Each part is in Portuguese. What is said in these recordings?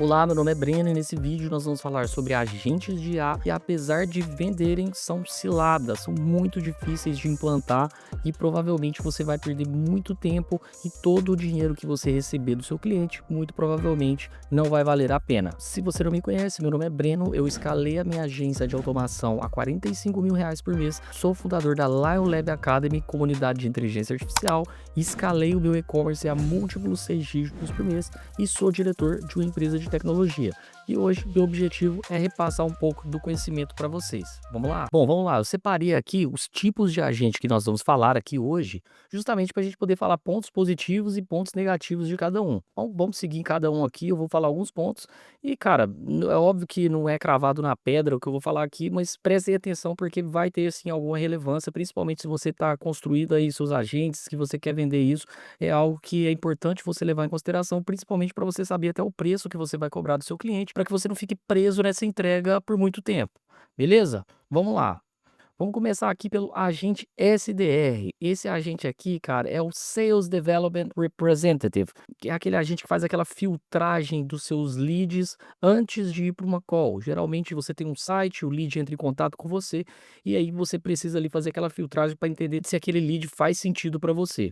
Olá, meu nome é Breno e nesse vídeo nós vamos falar sobre agentes de IA que, apesar de venderem, são ciladas, são muito difíceis de implantar e provavelmente você vai perder muito tempo e todo o dinheiro que você receber do seu cliente, muito provavelmente não vai valer a pena. Se você não me conhece, meu nome é Breno, eu escalei a minha agência de automação a R$ 45.000 por mês, sou fundador da Lion Lab Academy, comunidade de inteligência artificial, escalei o meu e-commerce a múltiplos 6 dígitos por mês e sou diretor de uma empresa de tecnologia. E hoje meu objetivo é repassar um pouco do conhecimento para vocês. Vamos lá? Bom, vamos lá. Eu separei aqui os tipos de agente que nós vamos falar aqui hoje, justamente para a gente poder falar pontos positivos e pontos negativos de cada um. Então, vamos seguir em cada um aqui. Eu vou falar alguns pontos. E, cara, é óbvio que não é cravado na pedra o que eu vou falar aqui, mas prestem atenção porque vai ter, sim, alguma relevância, principalmente se você está construindo aí seus agentes, que você quer vender isso. É algo que é importante você levar em consideração, principalmente para você saber até o preço que você vai cobrar do seu cliente, para que você não fique preso nessa entrega por muito tempo. Beleza? Vamos lá. Vamos começar aqui pelo agente SDR. Esse agente aqui, cara, é o Sales Development Representative, que é aquele agente que faz aquela filtragem dos seus leads antes de ir para uma call. Geralmente você tem um site, o lead entra em contato com você e aí você precisa ali fazer aquela filtragem para entender se aquele lead faz sentido para você.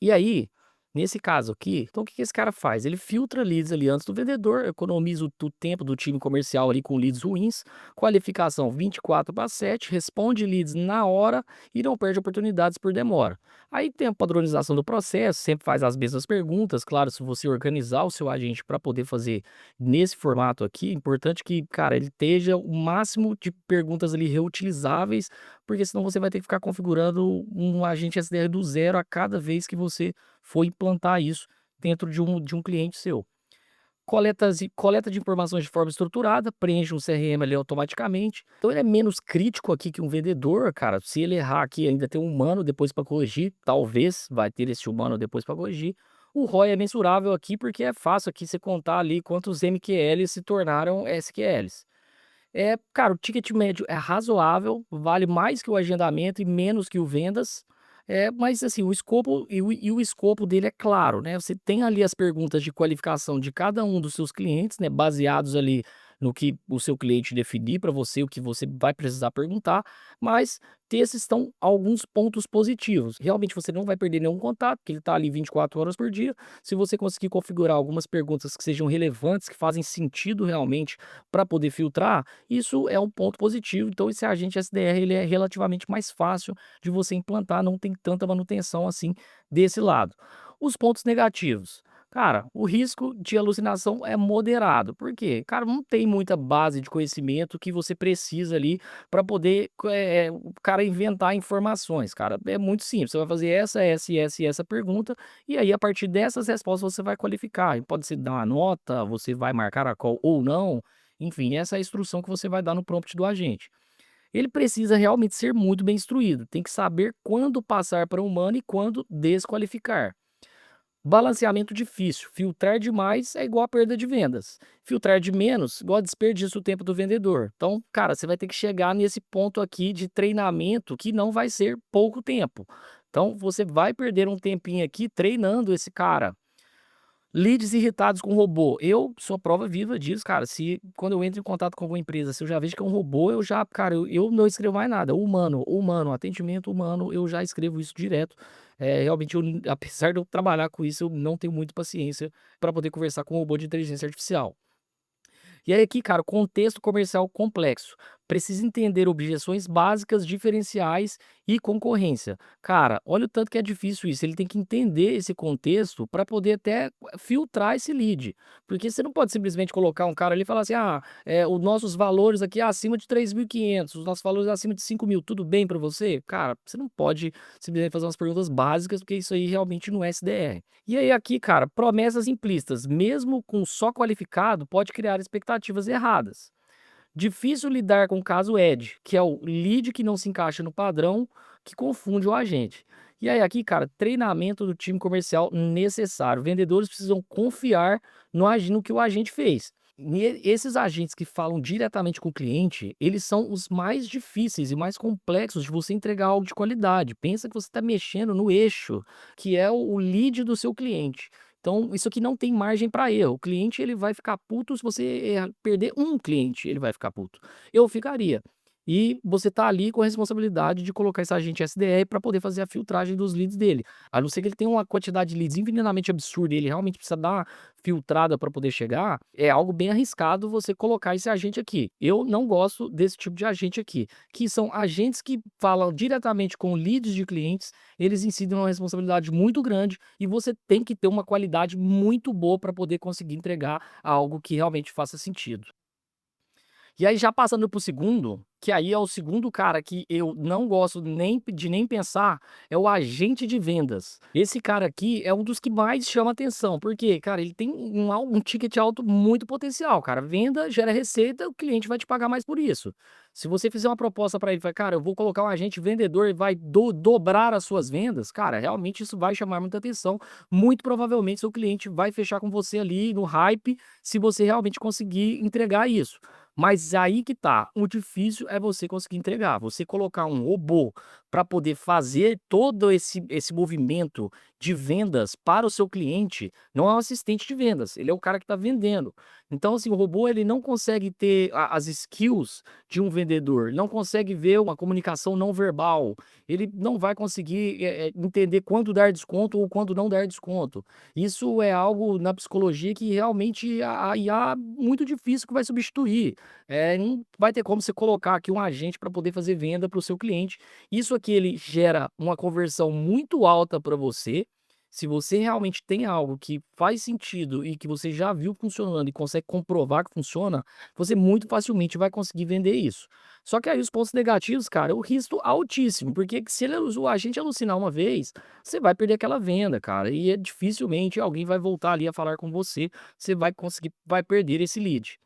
E aí, nesse caso aqui, então o que que esse cara faz? Ele filtra leads ali antes do vendedor, economiza o tempo do time comercial ali com leads ruins, qualificação 24/7, responde leads na hora e não perde oportunidades por demora. Aí tem a padronização do processo, sempre faz as mesmas perguntas, claro, se você organizar o seu agente para poder fazer nesse formato aqui, é importante que, cara, ele esteja o máximo de perguntas ali reutilizáveis, porque senão você vai ter que ficar configurando um agente SDR do zero a cada vez que você for implantar isso dentro de um cliente seu. Coleta de informações de forma estruturada, preenche um CRM ali automaticamente. Então ele é menos crítico aqui que um vendedor, cara. Se ele errar aqui, ainda tem um humano depois para corrigir, talvez vai ter esse humano depois para corrigir. O ROI é mensurável aqui porque é fácil aqui você contar ali quantos MQLs se tornaram SQLs. Cara, o ticket médio é razoável, vale mais que o agendamento e menos que o vendas. Mas assim, o escopo dele é claro, né? Você tem ali as perguntas de qualificação de cada um dos seus clientes, né? Baseados ali no que o seu cliente definir para você, o que você vai precisar perguntar, mas esses estão alguns pontos positivos. Realmente você não vai perder nenhum contato, porque ele está ali 24 horas por dia. Se você conseguir configurar algumas perguntas que sejam relevantes, que fazem sentido realmente para poder filtrar, isso é um ponto positivo. Então, esse agente SDR ele é relativamente mais fácil de você implantar, não tem tanta manutenção assim desse lado. Os pontos negativos. Cara, o risco de alucinação é moderado. Por quê? Cara, não tem muita base de conhecimento que você precisa ali para poder, o cara inventar informações, cara. É muito simples. Você vai fazer essa pergunta e aí a partir dessas respostas você vai qualificar. E pode ser dar uma nota, você vai marcar a call ou não. Enfim, essa é a instrução que você vai dar no prompt do agente. Ele precisa realmente ser muito bem instruído, tem que saber quando passar para humano e quando desqualificar. Balanceamento difícil, filtrar demais é igual a perda de vendas. Filtrar de menos, igual a desperdício do tempo do vendedor. Então, cara, você vai ter que chegar nesse ponto aqui de treinamento que não vai ser pouco tempo. Então, você vai perder um tempinho aqui treinando esse cara. Leads irritados com robô. Eu sou a prova viva disso, cara. Se quando eu entro em contato com alguma empresa, se eu já vejo que é um robô, eu já, cara, eu não escrevo mais nada. Humano, atendimento humano, eu já escrevo isso direto. Realmente, apesar de eu trabalhar com isso, eu não tenho muita paciência para poder conversar com um robô de inteligência artificial. E aí aqui, cara, contexto comercial complexo. Precisa entender objeções básicas, diferenciais e concorrência. Cara, olha o tanto que é difícil isso. Ele tem que entender esse contexto para poder até filtrar esse lead. Porque você não pode simplesmente colocar um cara ali e falar assim: os nossos valores aqui é acima de 3.500, os nossos valores é acima de 5.000, tudo bem para você? Cara, você não pode simplesmente fazer umas perguntas básicas, porque isso aí realmente não é SDR. E aí aqui, cara, promessas implícitas, mesmo com só qualificado, pode criar expectativas erradas. Difícil lidar com o caso Ed, que é o lead que não se encaixa no padrão, que confunde o agente. E aí aqui, cara, treinamento do time comercial necessário. Vendedores precisam confiar no que o agente fez. Esses agentes que falam diretamente com o cliente, eles são os mais difíceis e mais complexos de você entregar algo de qualidade. Pensa que você está mexendo no eixo, que é o lead do seu cliente. Então, isso aqui não tem margem para erro. O cliente ele vai ficar puto se você perder um cliente, ele vai ficar puto. Eu ficaria. E você tá ali com a responsabilidade de colocar esse agente SDR para poder fazer a filtragem dos leads dele. A não ser que ele tenha uma quantidade de leads infinitamente absurda e ele realmente precisa dar uma filtrada para poder chegar, é algo bem arriscado você colocar esse agente aqui. Eu não gosto desse tipo de agente aqui, que são agentes que falam diretamente com leads de clientes, eles incidem uma responsabilidade muito grande e você tem que ter uma qualidade muito boa para poder conseguir entregar algo que realmente faça sentido. E aí já passando para o segundo, que aí é o segundo cara que eu não gosto nem pensar, é o agente de vendas. Esse cara aqui é um dos que mais chama atenção, porque, cara, ele tem um ticket alto muito potencial, cara. Venda gera receita, o cliente vai te pagar mais por isso. Se você fizer uma proposta para ele, vai, cara, eu vou colocar um agente vendedor e vai dobrar as suas vendas, cara, realmente isso vai chamar muita atenção. Muito provavelmente seu cliente vai fechar com você ali no hype, se você realmente conseguir entregar isso. Mas aí que tá, o difícil é você conseguir entregar, você colocar um robô para poder fazer todo esse movimento de vendas para o seu cliente, não é um assistente de vendas, ele é o cara que está vendendo. Então, assim, o robô ele não consegue ter as skills de um vendedor, não consegue ver uma comunicação não verbal, ele não vai conseguir entender quando dar desconto ou quando não dar desconto. Isso é algo na psicologia que realmente a IA muito difícil que vai substituir. Não vai ter como você colocar aqui um agente para poder fazer venda para o seu cliente. Isso aqui ele gera uma conversão muito alta para você. Se você realmente tem algo que faz sentido e que você já viu funcionando e consegue comprovar que funciona, você muito facilmente vai conseguir vender isso. Só que aí os pontos negativos, cara, o risco altíssimo, porque se o agente alucinar uma vez, você vai perder aquela venda, cara, e dificilmente alguém vai voltar ali a falar com você, você vai perder esse lead.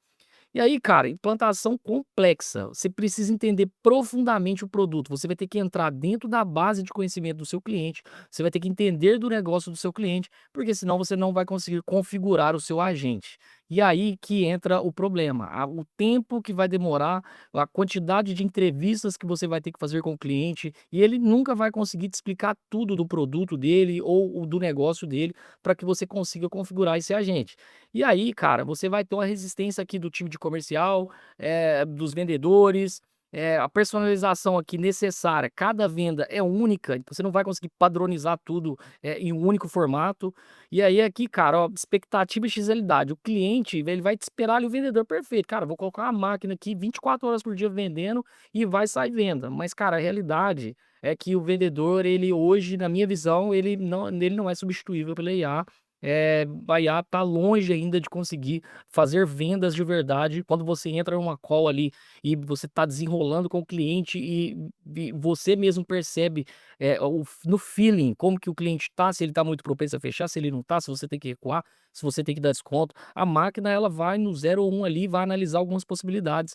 E aí, cara, implantação complexa. Você precisa entender profundamente o produto. Você vai ter que entrar dentro da base de conhecimento do seu cliente. Você vai ter que entender do negócio do seu cliente, porque senão você não vai conseguir configurar o seu agente. E aí que entra o problema. O tempo que vai demorar, a quantidade de entrevistas que você vai ter que fazer com o cliente, e ele nunca vai conseguir te explicar tudo do produto dele ou do negócio dele para que você consiga configurar esse agente. E aí, cara, você vai ter uma resistência aqui do time de comercial, dos vendedores, a personalização aqui necessária. Cada venda é única, então você não vai conseguir padronizar tudo, em um único formato. E aí aqui, cara, ó, expectativa e XLidade. O cliente, ele vai te esperar ali o vendedor perfeito. Cara, vou colocar uma máquina aqui 24 horas por dia vendendo e vai sair venda. Mas, cara, a realidade é que o vendedor, ele hoje, na minha visão, ele não é substituível pela IA. A IA tá longe ainda de conseguir fazer vendas de verdade. Quando você entra numa call ali e você tá desenrolando com o cliente e você mesmo percebe, no feeling como que o cliente tá, se ele tá muito propenso a fechar, se ele não tá, se você tem que recuar, se você tem que dar desconto. A máquina ela vai no 0 ou 1 ali, vai analisar algumas possibilidades,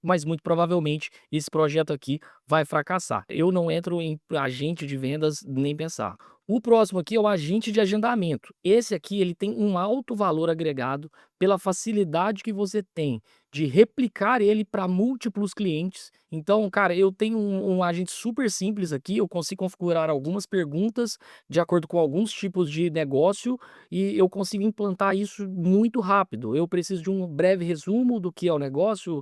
mas muito provavelmente esse projeto aqui vai fracassar. Eu não entro em agente de vendas nem pensar. O próximo aqui é o agente de agendamento. Esse aqui ele tem um alto valor agregado pela facilidade que você tem de replicar ele para múltiplos clientes. Então, cara, eu tenho um agente super simples aqui, eu consigo configurar algumas perguntas de acordo com alguns tipos de negócio e eu consigo implantar isso muito rápido. Eu preciso de um breve resumo do que é o negócio,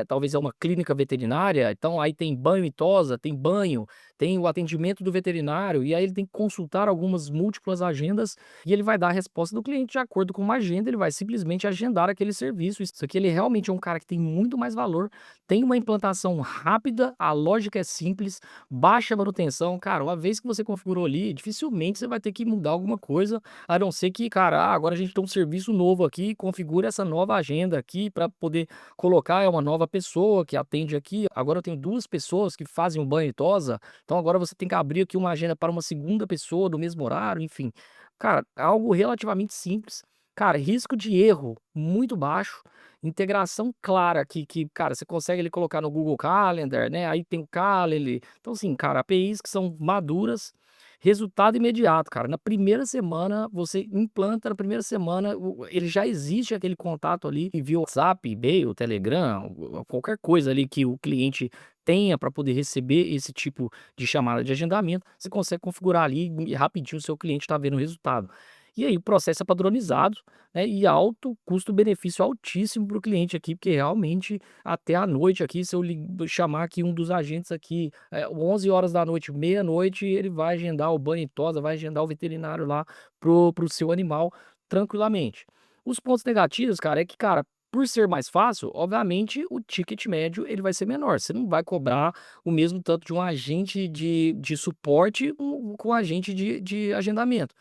talvez é uma clínica veterinária, então aí tem banho e tosa, tem banho, tem o atendimento do veterinário, e aí ele tem que consultar algumas múltiplas agendas e ele vai dar a resposta do cliente de acordo com uma agenda, ele vai simplesmente agendar aquele serviço. Isso aqui ele realmente é um cara que tem muito mais valor, tem uma implantação rápida, a lógica é simples, baixa manutenção. Cara, uma vez que você configurou ali, dificilmente você vai ter que mudar alguma coisa, a não ser que, cara, agora a gente tem um serviço novo aqui, configura essa nova agenda aqui para poder colocar uma nova pessoa que atende aqui. Agora eu tenho 2 pessoas que fazem um banho e tosa, então agora você tem que abrir aqui uma agenda para uma segunda pessoa do mesmo horário, enfim. Cara, algo relativamente simples. Cara, risco de erro muito baixo, integração clara que, cara, você consegue ele colocar no Google Calendar, né, aí tem o Calendly. Então assim, cara, APIs que são maduras, resultado imediato, cara. Na primeira semana, você implanta, na primeira semana ele já existe aquele contato ali via WhatsApp, e-mail, Telegram, qualquer coisa ali que o cliente tenha para poder receber esse tipo de chamada de agendamento, você consegue configurar ali e rapidinho o seu cliente está vendo o resultado. E aí o processo é padronizado, né, e alto custo-benefício altíssimo para o cliente aqui, porque realmente até à noite aqui, se eu chamar aqui um dos agentes aqui, 11 horas da noite, meia-noite, ele vai agendar o banho e tosa, vai agendar o veterinário lá pro seu animal tranquilamente. Os pontos negativos, cara, é que, cara, por ser mais fácil, obviamente o ticket médio ele vai ser menor. Você não vai cobrar o mesmo tanto de um agente de suporte com um agente de agendamento.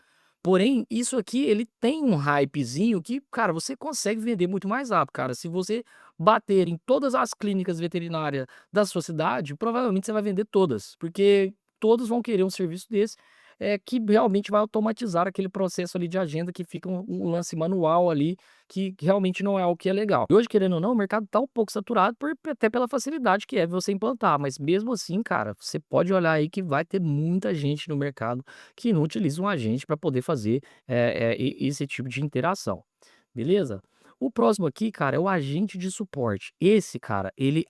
Porém, isso aqui ele tem um hypezinho que, cara, você consegue vender muito mais rápido, cara. Se você bater em todas as clínicas veterinárias da sua cidade, provavelmente você vai vender todas, porque todos vão querer um serviço desse, que realmente vai automatizar aquele processo ali de agenda que fica um lance manual ali, que realmente não é algo que é legal. E hoje, querendo ou não, o mercado está um pouco saturado até pela facilidade que é você implantar, mas mesmo assim, cara, você pode olhar aí que vai ter muita gente no mercado que não utiliza um agente para poder fazer, esse tipo de interação, beleza? O próximo aqui, cara, é o agente de suporte. Esse, cara, ele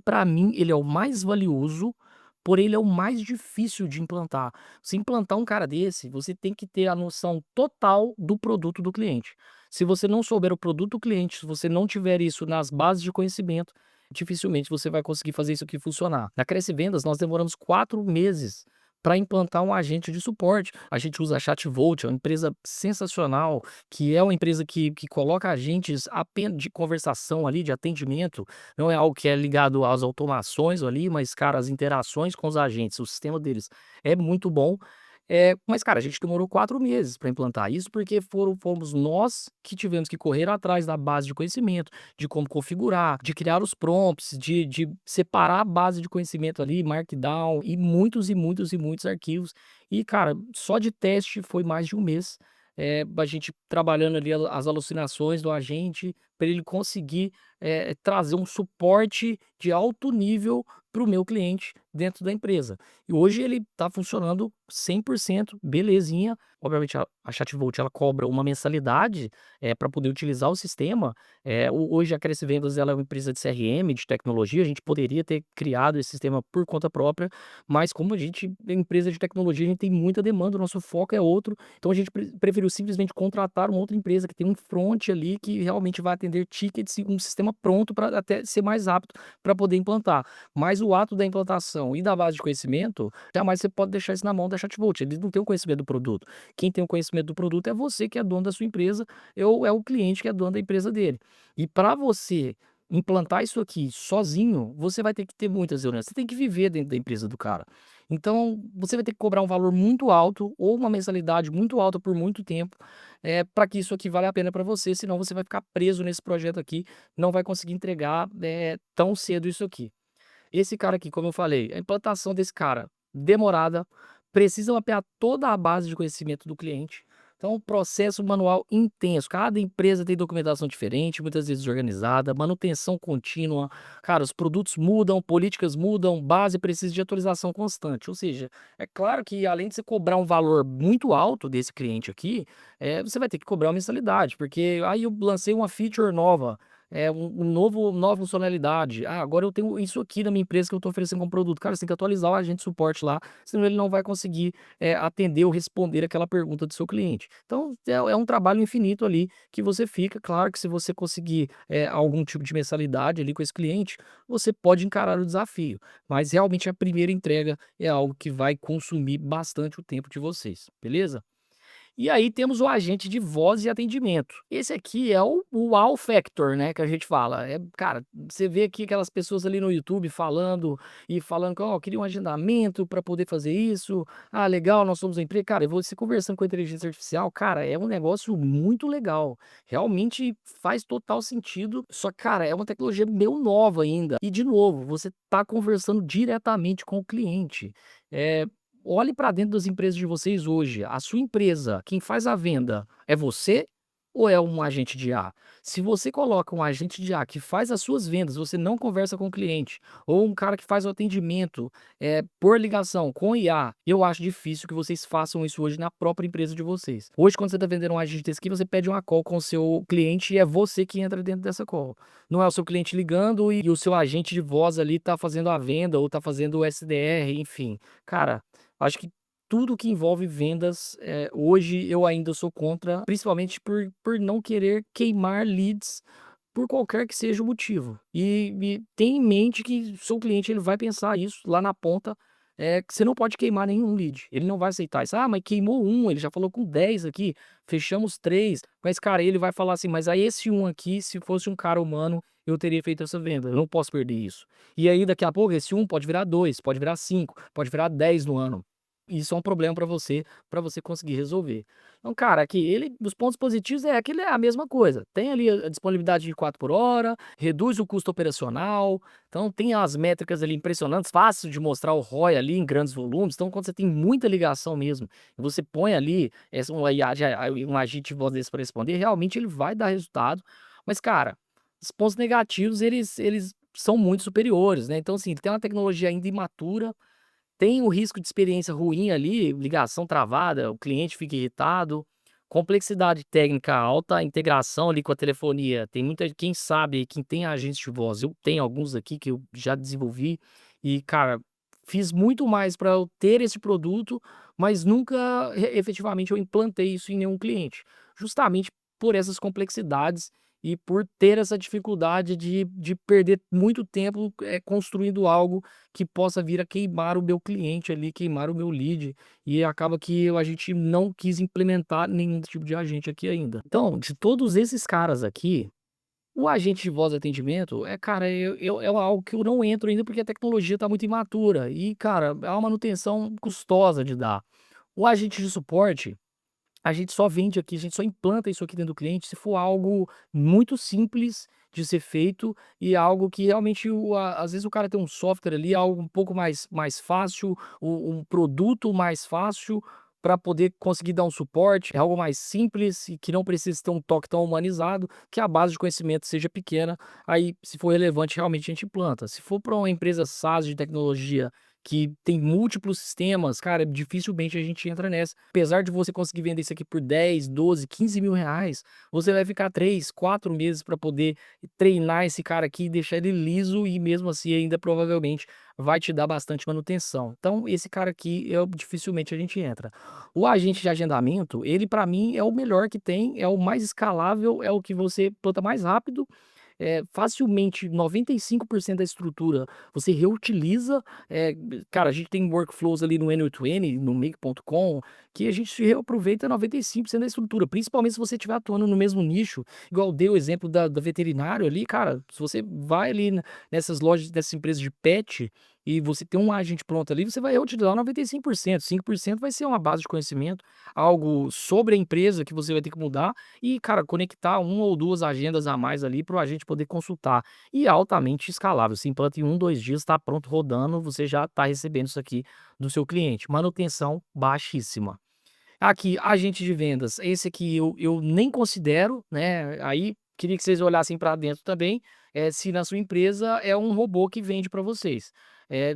para mim, ele é o mais valioso, porém ele é o mais difícil de implantar. Se implantar um cara desse, você tem que ter a noção total do produto do cliente. Se você não souber o produto do cliente, se você não tiver isso nas bases de conhecimento, dificilmente você vai conseguir fazer isso aqui funcionar. Na Cresce Vendas, nós demoramos 4 meses para implantar um agente de suporte. A gente usa a ChatVolt, é uma empresa sensacional, que é uma empresa que coloca agentes apenas de conversação ali, de atendimento, não é algo que é ligado às automações ali, mas, cara, as interações com os agentes, o sistema deles é muito bom. Mas, cara, a gente demorou 4 meses para implantar isso, porque fomos nós que tivemos que correr atrás da base de conhecimento, de como configurar, de criar os prompts, de separar a base de conhecimento ali, Markdown e muitos e muitos e muitos arquivos. E, cara, só de teste foi mais de um mês, a gente trabalhando ali as alucinações do agente, para ele conseguir, trazer um suporte de alto nível para o meu cliente dentro da empresa. E hoje ele está funcionando 100% belezinha. Obviamente a ChatVolt ela cobra uma mensalidade, para poder utilizar o sistema. Hoje a Cresce Vendas ela é uma empresa de CRM, de tecnologia, a gente poderia ter criado esse sistema por conta própria, mas como a gente é empresa de tecnologia, a gente tem muita demanda, o nosso foco é outro, então a gente preferiu simplesmente contratar uma outra empresa que tem um front ali que realmente vai atender tickets e um sistema pronto para até ser mais rápido para poder implantar. Mas o ato da implantação e da base de conhecimento, jamais você pode deixar isso na mão da Chatbot, eles não têm o conhecimento do produto. Quem tem o conhecimento do produto é você que é dono da sua empresa, ou é o cliente que é dono da empresa dele. E para você implantar isso aqui sozinho, você vai ter que ter muitas reuniões, você tem que viver dentro da empresa do cara. Então, você vai ter que cobrar um valor muito alto ou uma mensalidade muito alta por muito tempo, para que isso aqui vale a pena para você, senão você vai ficar preso nesse projeto aqui, não vai conseguir entregar, tão cedo isso aqui. Esse cara aqui, como eu falei, a implantação desse cara demorada, precisa mapear toda a base de conhecimento do cliente. Então, um processo manual intenso. Cada empresa tem documentação diferente, muitas vezes desorganizada, manutenção contínua. Cara, os produtos mudam, políticas mudam, base precisa de atualização constante. Ou seja, é claro que além de você cobrar um valor muito alto desse cliente aqui, você vai ter que cobrar uma mensalidade, porque aí eu lancei uma feature nova. Nova funcionalidade. Ah, agora eu tenho isso aqui na minha empresa que eu estou oferecendo como produto. Cara, você tem que atualizar o agente de suporte lá, senão ele não vai conseguir, atender ou responder aquela pergunta do seu cliente. Então, é um trabalho infinito ali que você fica. Claro que se você conseguir, algum tipo de mensalidade ali com esse cliente, você pode encarar o desafio. Mas realmente a primeira entrega é algo que vai consumir bastante o tempo de vocês, beleza? E aí temos o agente de voz e atendimento. Esse aqui é o wow factor, né, que a gente fala. Cara, você vê aqui aquelas pessoas ali no YouTube falando e falando que: "Ó, queria um agendamento para poder fazer isso. Ah, legal, nós somos uma empresa", cara, e você conversando com a inteligência artificial, cara, é um negócio muito legal. Realmente faz total sentido, só que, cara, é uma tecnologia meio nova ainda. E de novo, você tá conversando diretamente com o cliente. Eh Olhe para dentro das empresas de vocês hoje. A sua empresa, quem faz a venda é você ou é um agente de IA? Se você coloca um agente de IA que faz as suas vendas, você não conversa com o cliente, ou um cara que faz o atendimento por ligação com IA, eu acho difícil que vocês façam isso hoje na própria empresa de vocês. Hoje, quando você está vendendo um agente desse aqui, você pede uma call com o seu cliente e é você que entra dentro dessa call. Não é o seu cliente ligando e o seu agente de voz ali está fazendo a venda ou está fazendo o SDR, enfim. Cara, acho que tudo que envolve vendas, hoje eu ainda sou contra, principalmente por não querer queimar leads por qualquer que seja o motivo. E tenha em mente que seu cliente ele vai pensar isso lá na ponta, que você não pode queimar nenhum lead. Ele não vai aceitar isso. "Ah, mas queimou um, ele já falou com 10 aqui, fechamos 3." Mas, cara, ele vai falar assim: "Mas aí esse um aqui, se fosse um cara humano, eu teria feito essa venda, eu não posso perder isso." E aí daqui a pouco esse um pode virar 2, pode virar 5, pode virar 10 no ano. Isso é um problema para você conseguir resolver. Então, cara, aqui ele os pontos positivos é que ele é a mesma coisa, tem ali a disponibilidade de 4 por hora, reduz o custo operacional, então tem as métricas ali impressionantes, fácil de mostrar o ROI ali em grandes volumes, então quando você tem muita ligação mesmo, e você põe ali um IA um agente de voz desse para responder, realmente ele vai dar resultado. Mas, cara, os pontos negativos eles são muito superiores, né, então assim, ele tem uma tecnologia ainda imatura, tem o risco de experiência ruim ali, ligação travada, o cliente fica irritado, complexidade técnica alta, a integração ali com a telefonia, tem muita quem sabe, quem tem agentes de voz, eu tenho alguns aqui que eu já desenvolvi e, cara, fiz muito mais para eu ter esse produto, mas nunca efetivamente eu implantei isso em nenhum cliente, justamente por essas complexidades e por ter essa dificuldade de perder muito tempo, construindo algo que possa vir a queimar o meu cliente ali, queimar o meu lead, e acaba que a gente não quis implementar nenhum tipo de agente aqui ainda. Então, de todos esses caras aqui, o agente de voz atendimento cara, é algo que eu não entro ainda, porque a tecnologia está muito imatura e, cara, é uma manutenção custosa de dar. O agente de suporte a gente só vende aqui, a gente só implanta isso aqui dentro do cliente se for algo muito simples de ser feito e algo que realmente às vezes o cara tem um software ali, algo um pouco mais fácil, um produto mais fácil para poder conseguir dar um suporte, é algo mais simples e que não precisa ter um toque tão humanizado, que a base de conhecimento seja pequena, aí se for relevante realmente a gente implanta. Se for para uma empresa SaaS de tecnologia que tem múltiplos sistemas, cara, dificilmente a gente entra nessa. Apesar de você conseguir vender isso aqui por 10, 12, 15 mil reais, você vai ficar 3, 4 meses para poder treinar esse cara aqui e deixar ele liso e mesmo assim ainda provavelmente vai te dar bastante manutenção. Então esse cara aqui, dificilmente a gente entra. O agente de agendamento, ele para mim é o melhor que tem, é o mais escalável, é o que você planta mais rápido, facilmente 95% da estrutura você reutiliza, cara, a gente tem workflows ali no N8N, no Make.com, que a gente reaproveita 95% da estrutura, principalmente se você estiver atuando no mesmo nicho, igual eu dei o exemplo da veterinário ali, cara, se você vai ali nessas lojas, dessas empresas de pet, e você tem um agente pronto ali, você vai reutilizar 95%, 5% vai ser uma base de conhecimento, algo sobre a empresa que você vai ter que mudar, e, cara, conectar uma ou 2 agendas a mais ali para o agente poder consultar. E é altamente escalável, você implanta em 1, 2 dias, está pronto rodando, você já está recebendo isso aqui do seu cliente. Manutenção baixíssima. Aqui, agente de vendas, esse aqui eu nem considero, né, aí queria que vocês olhassem para dentro também, se na sua empresa é um robô que vende para vocês.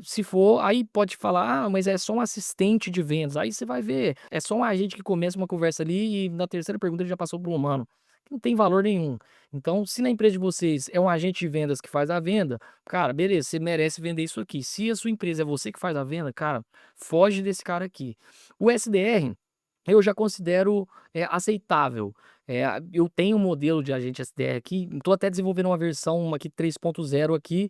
Se for, aí pode falar: "Ah, mas é só um assistente de vendas", aí você vai ver, é só um agente que começa uma conversa ali e na terceira pergunta ele já passou para um humano, não tem valor nenhum. Então, se na empresa de vocês é um agente de vendas que faz a venda, cara, beleza, você merece vender isso aqui. Se a sua empresa é você que faz a venda, cara, foge desse cara aqui. O SDR eu já considero, aceitável. Eu tenho um modelo de agente SDR aqui, estou até desenvolvendo uma versão aqui 3.0 aqui,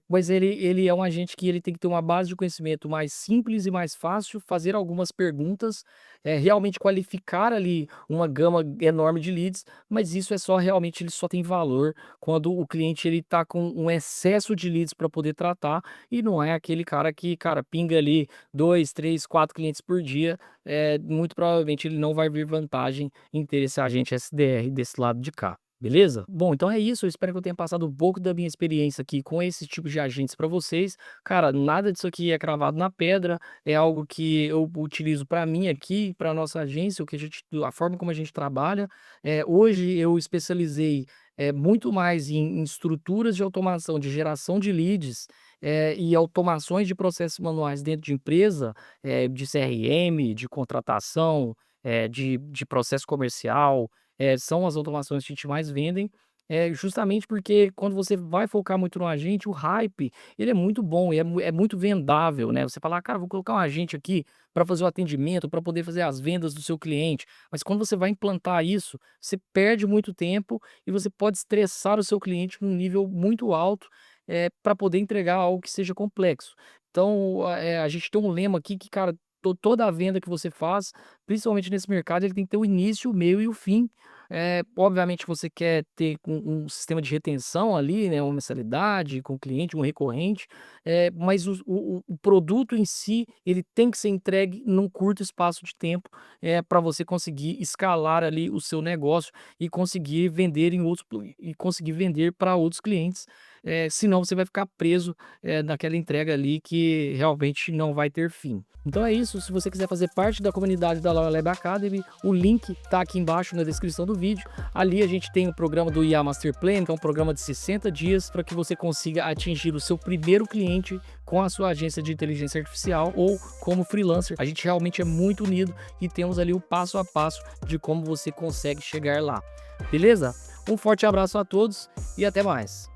mas ele é um agente que ele tem que ter uma base de conhecimento mais simples e mais fácil, fazer algumas perguntas, realmente qualificar ali uma gama enorme de leads, mas isso é só realmente ele só tem valor quando o cliente ele está com um excesso de leads para poder tratar, e não é aquele cara que, cara, pinga ali 2, 3, 4 clientes por dia, muito provavelmente ele não vai ver vantagem em ter esse agente SDR desse lado de cá, beleza? Bom, então é isso, eu espero que eu tenha passado um pouco da minha experiência aqui com esse tipo de agentes para vocês. Cara, nada disso aqui é cravado na pedra, é algo que eu utilizo para mim aqui, para nossa agência, o que a forma como a gente trabalha. Hoje eu especializei muito mais em estruturas de automação, de geração de leads, e automações de processos manuais dentro de empresa, de CRM, de contratação, de processo comercial, são as automações que a gente mais vendem. É justamente porque quando você vai focar muito no agente, o hype, ele é muito bom e é muito vendável, né. Você fala: "Ah, cara, vou colocar um agente aqui para fazer o atendimento, para poder fazer as vendas do seu cliente". Mas quando você vai implantar isso, você perde muito tempo e você pode estressar o seu cliente num nível muito alto, pra poder entregar algo que seja complexo. Então, a gente tem um lema aqui que, cara, toda a venda que você faz, principalmente nesse mercado, ele tem que ter o início, o meio e o fim. Obviamente você quer ter um sistema de retenção ali, né, uma mensalidade com o cliente, um recorrente, mas o produto em si, ele tem que ser entregue num curto espaço de tempo, para você conseguir escalar ali o seu negócio e conseguir vender em outros e conseguir vender para outros clientes, senão você vai ficar preso, naquela entrega ali que realmente não vai ter fim. Então é isso, se você quiser fazer parte da comunidade da Loyal Lab Academy, o link tá aqui embaixo na descrição do vídeo. Ali a gente tem o programa do IA Master Plan, que é um programa de 60 dias para que você consiga atingir o seu primeiro cliente com a sua agência de inteligência artificial ou como freelancer. A gente realmente é muito unido e temos ali o passo a passo de como você consegue chegar lá. Beleza? Um forte abraço a todos e até mais.